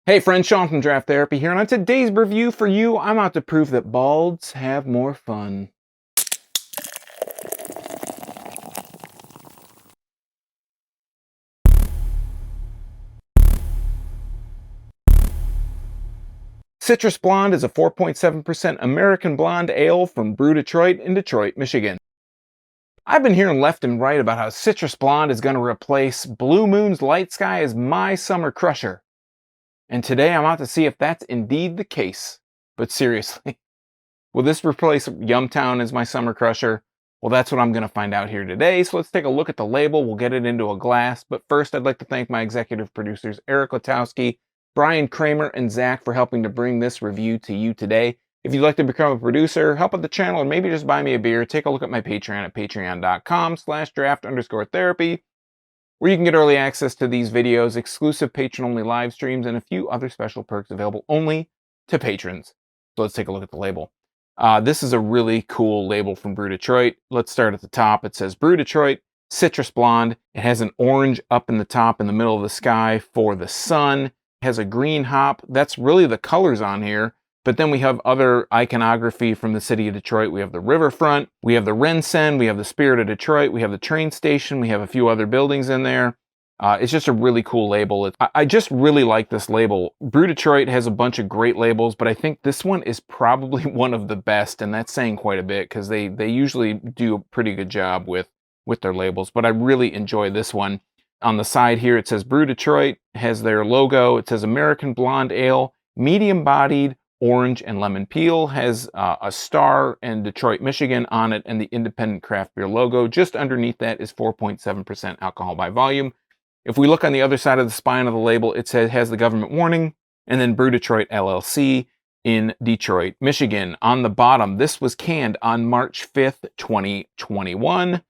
Hey friends, Sean from Draft Therapy here, and on today's review for you, I'm out to prove that balds have more fun. Citrus Blonde is a 4.7% American blonde ale from Brew Detroit in Detroit, Michigan. I've been hearing left and right about how Citrus Blonde is going to replace Blue Moon's Light Sky as my summer crusher. And today I'm out to see if that's indeed the case. But seriously, will this replace Yumtown as my summer crusher? Well, that's what I'm going to find out here today. So let's take a look at the label. We'll get it into a glass. But first, I'd like to thank my executive producers, Eric Latowski, Brian Kramer, and Zach for helping to bring this review to you today. If you'd like to become a producer, help out the channel, or maybe just buy me a beer, take a look at my Patreon at patreon.com/draft_therapy, where you can get early access to these videos, exclusive patron-only live streams, and a few other special perks available only to patrons. So let's take a look at the label. This is a really cool label from Brew Detroit. Let's start at the top. It says Brew Detroit Citrus Blonde. It has an orange up in the top in the middle of the sky for the sun. It has a green hop. That's really the colors on here. But then we have other iconography from the city of Detroit. We have the riverfront. We have the Rensen. We have the Spirit of Detroit. We have the train station. We have a few other buildings in there. It's just a really cool label. I just really like this label. Brew Detroit has a bunch of great labels, but I think this one is probably one of the best, and that's saying quite a bit because they usually do a pretty good job with their labels, but I really enjoy this one. On the side here, it says Brew Detroit, has their logo. It says American Blonde Ale, medium-bodied, orange and lemon peel, has a star and Detroit, Michigan on it, and the independent craft beer logo. Just underneath that is 4.7% alcohol by volume. If we look on the other side of the spine of the label, it has the government warning, and then Brew Detroit LLC in Detroit, Michigan. On the bottom, this was canned on March 5th, 2021.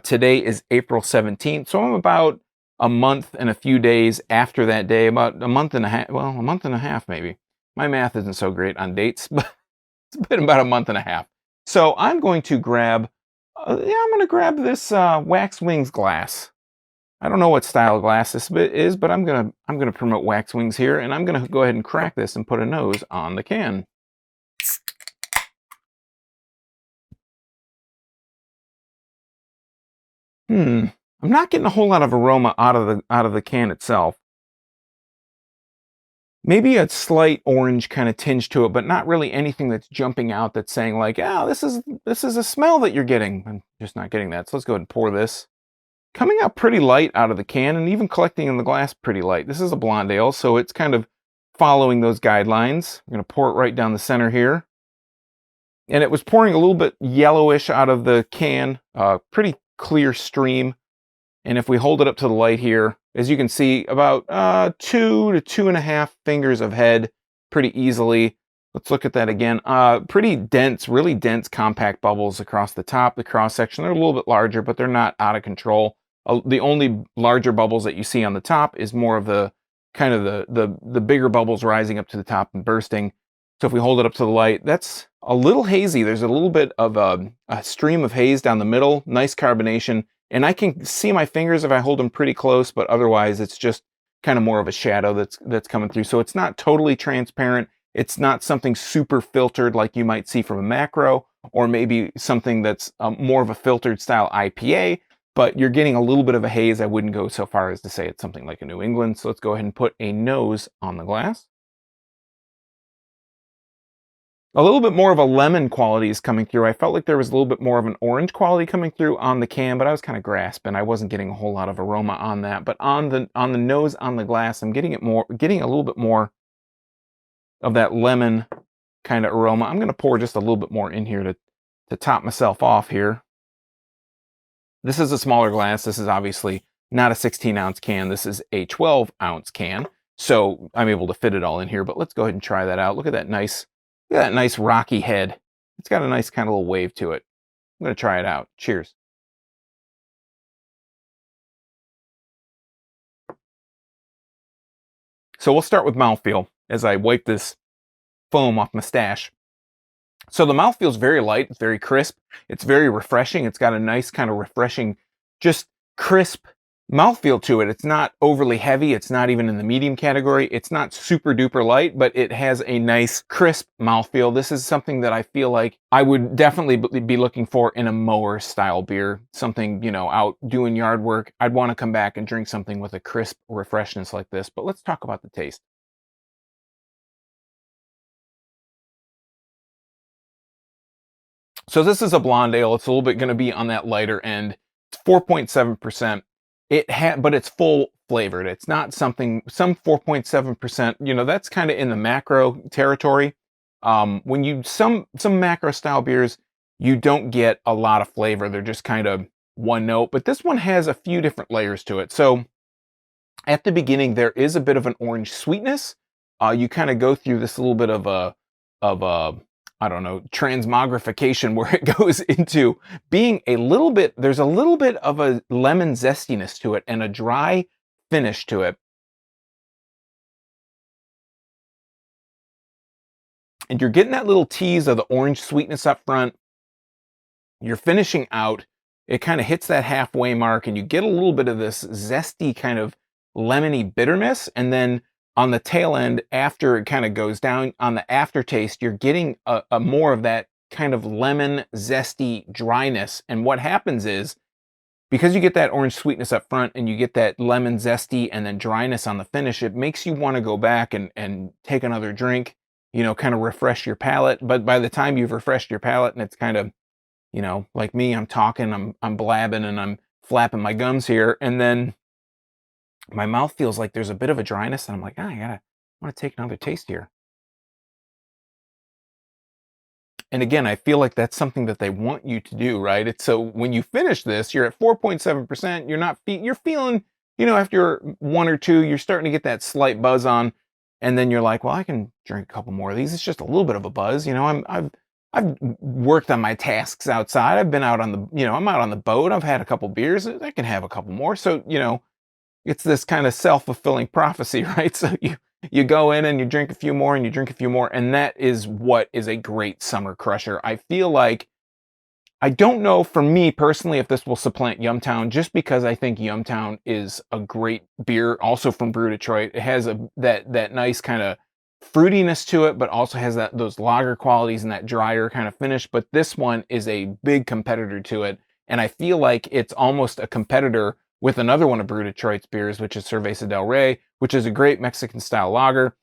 Today is April 17th, so I'm about a month and a few days after that day, about a month and a half maybe. My math isn't so great on dates, but it's been about a month and a half. So I'm going to grab, this Wax Wings glass. I don't know what style glass this is, but I'm gonna promote Wax Wings here, and I'm gonna go ahead and crack this and put a nose on the can. I'm not getting a whole lot of aroma out of the can itself. Maybe a slight orange kind of tinge to it, but not really anything that's jumping out that's saying like, oh, this is a smell that you're getting. I'm just not getting that. So let's go ahead and pour this. Coming out pretty light out of the can, and even collecting in the glass pretty light. This is a blonde ale, so it's kind of following those guidelines. I'm going to pour it right down the center here. And it was pouring a little bit yellowish out of the can, pretty clear stream. And if we hold it up to the light here, as you can see, about 2 to 2.5 fingers of head pretty easily. Let's look at that again. Pretty dense, really dense, compact bubbles across the top, the cross section. They're a little bit larger, but they're not out of control. The only larger bubbles that you see on the top is more of the kind of the bigger bubbles rising up to the top and bursting. So if we hold it up to the light, that's a little hazy. There's a little bit of a stream of haze down the middle, nice carbonation. And I can see my fingers if I hold them pretty close, but otherwise it's just kind of more of a shadow that's coming through. So it's not totally transparent. It's not something super filtered like you might see from a macro, or maybe something that's more of a filtered style IPA, but you're getting a little bit of a haze. I wouldn't go so far as to say it's something like a New England. So let's go ahead and put a nose on the glass. A little bit more of a lemon quality is coming through. I felt like there was a little bit more of an orange quality coming through on the can, but I was kind of grasping. I wasn't getting a whole lot of aroma on that. But on the nose on the glass, I'm getting a little bit more of that lemon kind of aroma. I'm going to pour just a little bit more in here to top myself off here. This is a smaller glass. This is obviously not a 16-ounce can. This is a 12-ounce can. So I'm able to fit it all in here. But let's go ahead and try that out. Look at that nice rocky head. It's got a nice kind of little wave to it. I'm going to try it out. Cheers. So we'll start with mouthfeel as I wipe this foam off my stash. So the mouthfeel is very light. It's very crisp. It's very refreshing. It's got a nice kind of refreshing, just crisp, mouthfeel to it. It's not overly heavy. It's not even in the medium category. It's not super duper light, but it has a nice crisp mouthfeel. This is something that I feel like I would definitely be looking for in a mower style beer. Something, you know, out doing yard work. I'd want to come back and drink something with a crisp refreshness like this. But let's talk about the taste. So this is a blonde ale. It's a little bit going to be on that lighter end. It's 4.7%. But it's full flavored. It's not something, some 4.7%, you know, that's kind of in the macro territory. When you, some macro style beers, you don't get a lot of flavor. They're just kind of one note, but this one has a few different layers to it. So at the beginning, there is a bit of an orange sweetness. You kind of go through this little bit of a, I don't know, transmogrification where it goes into being a little bit, there's a little bit of a lemon zestiness to it and a dry finish to it. And you're getting that little tease of the orange sweetness up front. You're finishing out, it kind of hits that halfway mark and you get a little bit of this zesty kind of lemony bitterness. And then on the tail end, after it kind of goes down on the aftertaste, you're getting a more of that kind of lemon zesty dryness. And what happens is, because you get that orange sweetness up front and you get that lemon zesty and then dryness on the finish, it makes you want to go back and take another drink, you know, kind of refresh your palate. But by the time you've refreshed your palate and it's kind of, you know, like me, I'm talking, I'm blabbing and I'm flapping my gums here. And then my mouth feels like there's a bit of a dryness and I'm like, I want to take another taste here. And again, I feel like that's something that they want you to do, right? It's so when you finish this, you're at 4.7%. You're not, you're feeling, you know, after one or two, you're starting to get that slight buzz on. And then you're like, well, I can drink a couple more of these. It's just a little bit of a buzz. You know, I've worked on my tasks outside. I've been out on the, you know, I'm out on the boat. I've had a couple beers. I can have a couple more. So, you know, it's this kind of self-fulfilling prophecy, right? So you go in and you drink a few more and you drink a few more, and that is what is a great summer crusher. I feel like, I don't know for me personally if this will supplant Yumtown, just because I think Yumtown is a great beer, also from Brew Detroit. It has that nice kind of fruitiness to it, but also has those lager qualities and that drier kind of finish. But this one is a big competitor to it, and I feel like it's almost a competitor with another one of Brew Detroit's beers, which is Cerveza del Rey, which is a great Mexican style lager.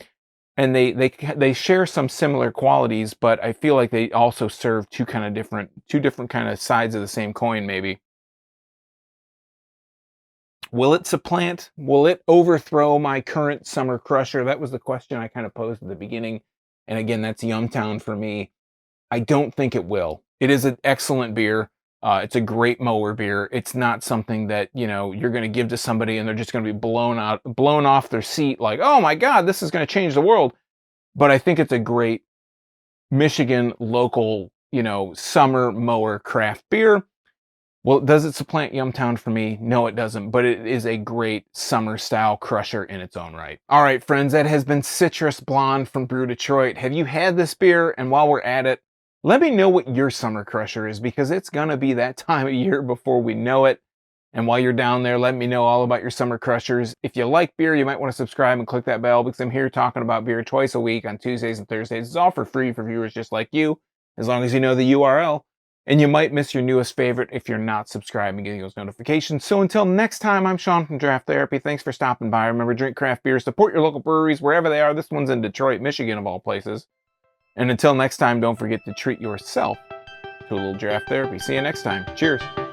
And they share some similar qualities, but I feel like they also serve two different kind of sides of the same coin, maybe. Will it supplant? Will it overthrow my current summer crusher? That was the question I kind of posed at the beginning. And again, that's Yumtown for me. I don't think it will. It is an excellent beer. It's a great mower beer. It's not something that, you know, you're going to give to somebody and they're just going to be blown off their seat like, oh my God, this is going to change the world. But I think it's a great Michigan local, you know, summer mower craft beer. Well, does it supplant Yumtown for me? No, it doesn't, but it is a great summer style crusher in its own right. All right, friends, that has been Citrus Blonde from Brew Detroit. Have you had this beer? And while we're at it, let me know what your summer crusher is, because it's going to be that time of year before we know it. And while you're down there, let me know all about your summer crushers. If you like beer, you might want to subscribe and click that bell, because I'm here talking about beer twice a week on Tuesdays and Thursdays. It's all for free for viewers just like you, as long as you know the URL. And you might miss your newest favorite if you're not subscribed and getting those notifications. So until next time, I'm Sean from Draft Therapy. Thanks for stopping by. Remember, drink craft beer, support your local breweries wherever they are. This one's in Detroit, Michigan, of all places. And until next time, don't forget to treat yourself to a little draft therapy. See you next time. Cheers.